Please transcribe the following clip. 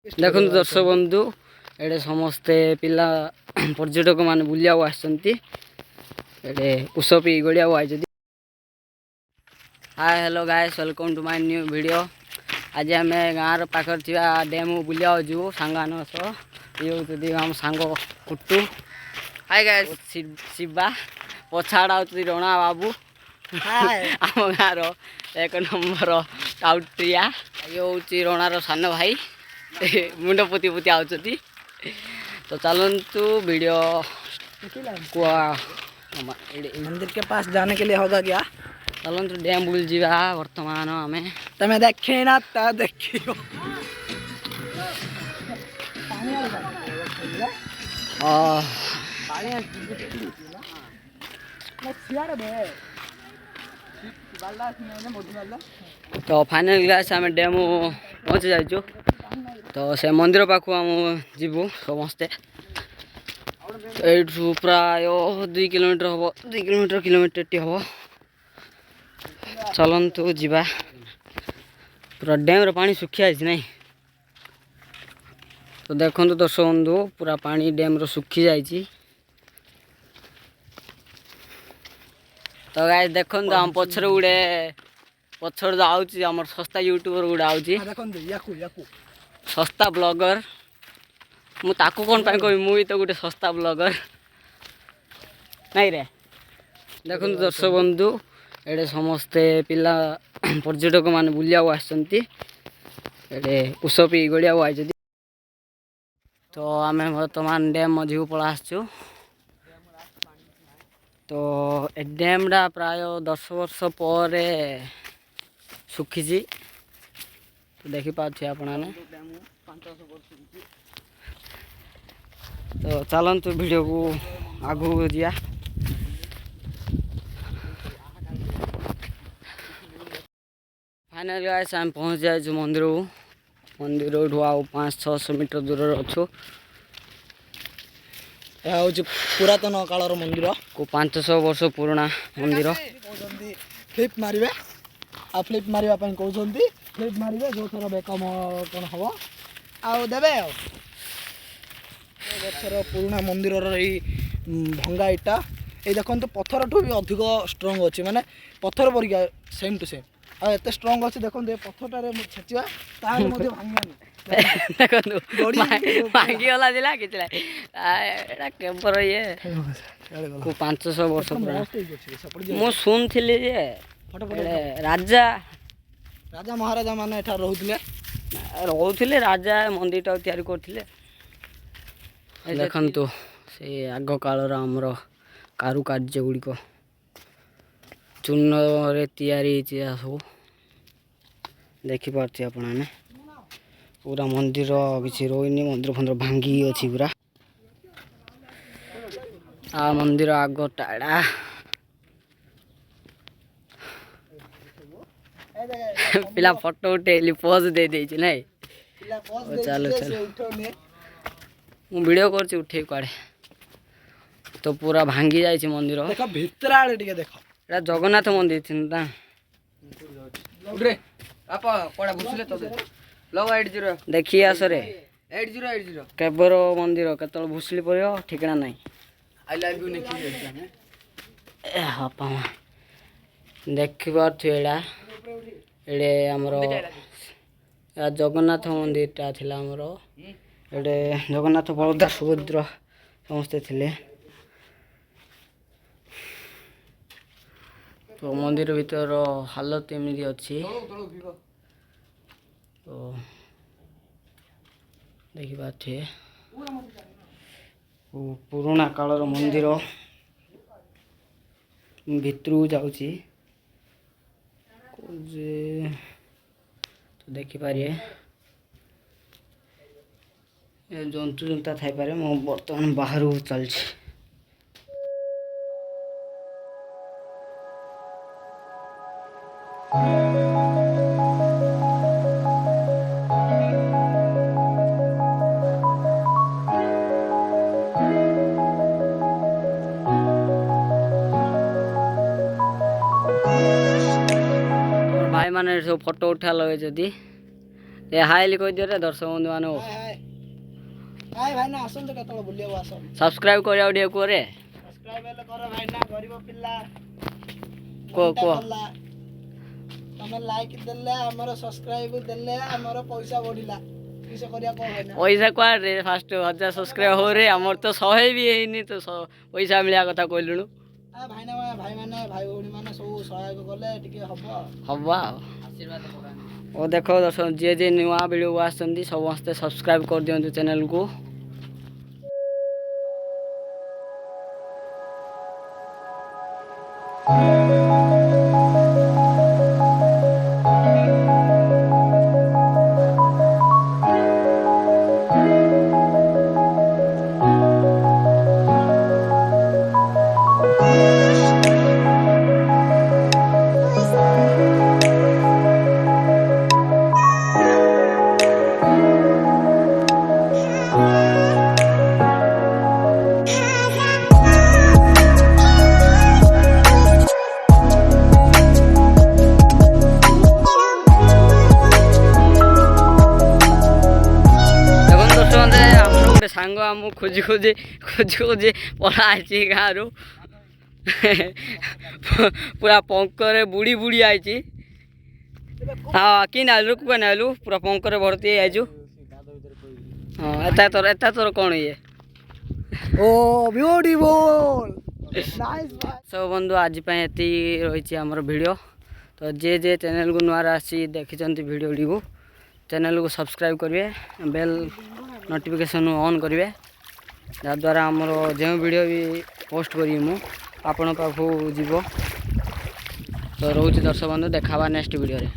देखो दर्शक बंधु एडे समस्ते पिला पर्यटक मान बुलिया आसछन्ती एडे उसपी गड़िया आई। Hi hello guys welcome to my new video. आज आम गाँव पाखर थी डैम बुलिया जीव सांगान ये आम सांग कुट्टू। हाय गाइस शिवा पछाड़ा रणा बाबू आम गाँव एक नंबर टाउट्रिया ये हूँ रणार सान भाई मुंड पुति पुति आउट। तो चलतु वीडियो मंदिर के पास जाने के लिए होगा क्या? चलतु डैम बुल जीवा वर्तमान आम तमें देखे ना ता देखियो तो फाइनल क्लास आम डैम पहुँची जाइचु। तो से मंदिर पाखु आम जीवु समस्ते यू प्राय 2 किलोमीटर हम 2 किलोमीटर टी हम। चलतु जीवा पूरा डैम रो पानी सुखी जाइए नहीं। तो देखो दर्शक बंधु पूरा पानी डैम रो सुखी जाइए। तो गाय देखो आम पछर गुड़े पछर आउची आम सस्ता यूट्यूबर गुड़ा आउची सस्ता ब्लॉगर मु ताकू कौन पाई कहि मु तो गोटे सस्ता ब्लॉगर नहीं रे। देखो दर्शक बंधु एडे समस्ते पिला पर्यटक मान बुलिया आसछन्ती एडे उसपी गड़िया आई। तो आम बर्तमान डैम मझी को पड़ा आसचु। तो ए डैमटा प्राय 10 वर्ष पर सुखी। तो देखी पाथे आपने। तो चलतु वीडियो को आगू दिया। फाइनल गाइस आम पहुँच जाए मंदिर को। मंदिर आउ 500-600 मीटर दूर अच्छु। यह हूँ पुरातन कालर मंदिर को 500 वर्ष पुराना मंदिर। फ्लिप मारे आ फ्लिप मारे कहते फ्लिप मारे जो थर बेक कौन हम आवे वर्षर पुराना मंदिर भंगा इटा ये देखो पत्थर ठू भी अधिक स्ट्रंग अच्छी माने पत्थर परिका सेम टू सेम आते स्ट्रंग अच्छे। देखो पत्थर छेचिया भांगानी भांगीगला दिला कि केम्पर ये को 500 वर्ष पुराना मु सुनथिली जे राजा राजा महाराजा माने एठा रोहुथिले राजा मंदिर टा तैयारी करथिले। देखंतु से आग कालर आमर कारुकार्य गुड़िक चूर्ण रे तैयारी सब देखिपारे आपने। पूरा मंदिर किसी रोनी मंदिर फंदिर भांगी अच्छी पूरा आ मंदिर आग टाड़ा पिला फोटो उठेली पोज दे देछि नहीं। चलो चलो मु वीडियो करछि उठे काड़े। तो पूरा भांगी जाइछि मंदिर देखो भितर आले टिके देखो एटा जगन्नाथ मंदिर थिनता रे आपा कोडा बुझले तो लो 80 देखि आसरे 80 केबर मंदिर केतल भुसली पड़ियो ठिकाना नहीं। आई लव यू नेकी ए हापा देखि पारथि एडा एडे हमर जगन्नाथ मंदिर ता थिला हमर एडे जगन्नाथ बलदा सुभद्रा समस्ते थिले। तो मंदिर भीतर हालत एमती अच्छी। तो देखिपारे पुराना कालर मंदिर भितर जाऊँगी। तो देखिपारे जंतु जंता थाई पारे मु बर्तमान बाहर चलछि। भाई माने सब फोटो उठा लगे जदि ଏ ହାଇଲି କହିଦିଅ ରେ ଦର୍ଶକ ବନ୍ଧୁମାନଙ୍କୁ ହାଏ ଭାଇନା ଆସନ୍ତୁ କେତେବେଳେ ବୁଲିବାକୁ ଆସ। ସବସ୍କ୍ରାଇବ୍ କରିବାକୁ ଟିକେ କୁହ ରେ। ସବସ୍କ୍ରାଇବ ହେଲେ କର ଭାଇନା, ଗରିବ ପିଲା କୁହ କୁହ। ତମେ ଲାଇକ୍ ଦେଲେ ଆମର ସବସ୍କ୍ରାଇବ ଦେଲେ ଆମର ପଇସା ବଢିଲା। କିସ କରିବା କହ ଭାଇନା? ପଇସା କୁଆଡ଼େ ଫାଷ୍ଟ 1000 ସବସ୍କ୍ରାଇବ୍ ହଉ ରେ, ଆମର ତ 100 ବି ହେଇନି ତ ପଇସା ମିଳିବା କଥା କହିଲୁଣୁ। ଭାଇନା ଭାଇମାନେ ଭାଇ ଭଉଣୀ ମାନେ ସବୁ ସହାୟକ କଲେ ଟିକେ ହବ ଆଉ ଆଶୀର୍ବାଦ ପକାନ୍ତୁ। ଓ ଦେଖ ଦର୍ଶକ ଯିଏ ଯିଏ ନୂଆ ଭିଡ଼ିଓକୁ ଆସୁଛନ୍ତି ସମସ୍ତେ ସବସ୍କ୍ରାଇବ୍ କରିଦିଅନ୍ତୁ ଚ୍ୟାନେଲକୁ। ସାଙ୍ଗ ଆମକୁ ଖୋଜି ପଳା ଆଇଛି ଗାଁରୁ। ପୁରା ପଙ୍କରେ ବୁଡ଼ି ଆଇଛି। ହଁ କି ନାଇଲୁ କୁଆ ନାଇଲୁ ପୁରା ପଙ୍କରେ ଭର୍ତ୍ତି ହେଇଯାଇଛୁ। ହଁ ଏତା ତୋର କ'ଣ ଇଏ? ଓ ବିୟୁଟିଫୁଲ ସବୁ ବନ୍ଧୁ ଆଜି ପାଇଁ ଏତିକି ରହିଛି ଆମର ଭିଡ଼ିଓ। ତ ଯିଏ ଚ୍ୟାନେଲକୁ ନୂଆରେ ଆସି ଦେଖିଛନ୍ତି ଭିଡ଼ିଓଟିକୁ ଚ୍ୟାନେଲକୁ ସବସ୍କ୍ରାଇବ୍ କରିବେ, ବେଲ୍ ନୋଟିଫିକେସନ୍ ଅନ୍ କରିବେ, ଯାହାଦ୍ୱାରା ଆମର ଯେଉଁ ଭିଡ଼ିଓ ବି ପୋଷ୍ଟ କରିବି ମୁଁ ଆପଣଙ୍କ ପାଖକୁ ଯିବ। ତ ରହୁଛି ଦର୍ଶକ ବନ୍ଧୁ, ଦେଖା ହେବା ନେକ୍ସଟ ଭିଡ଼ିଓରେ।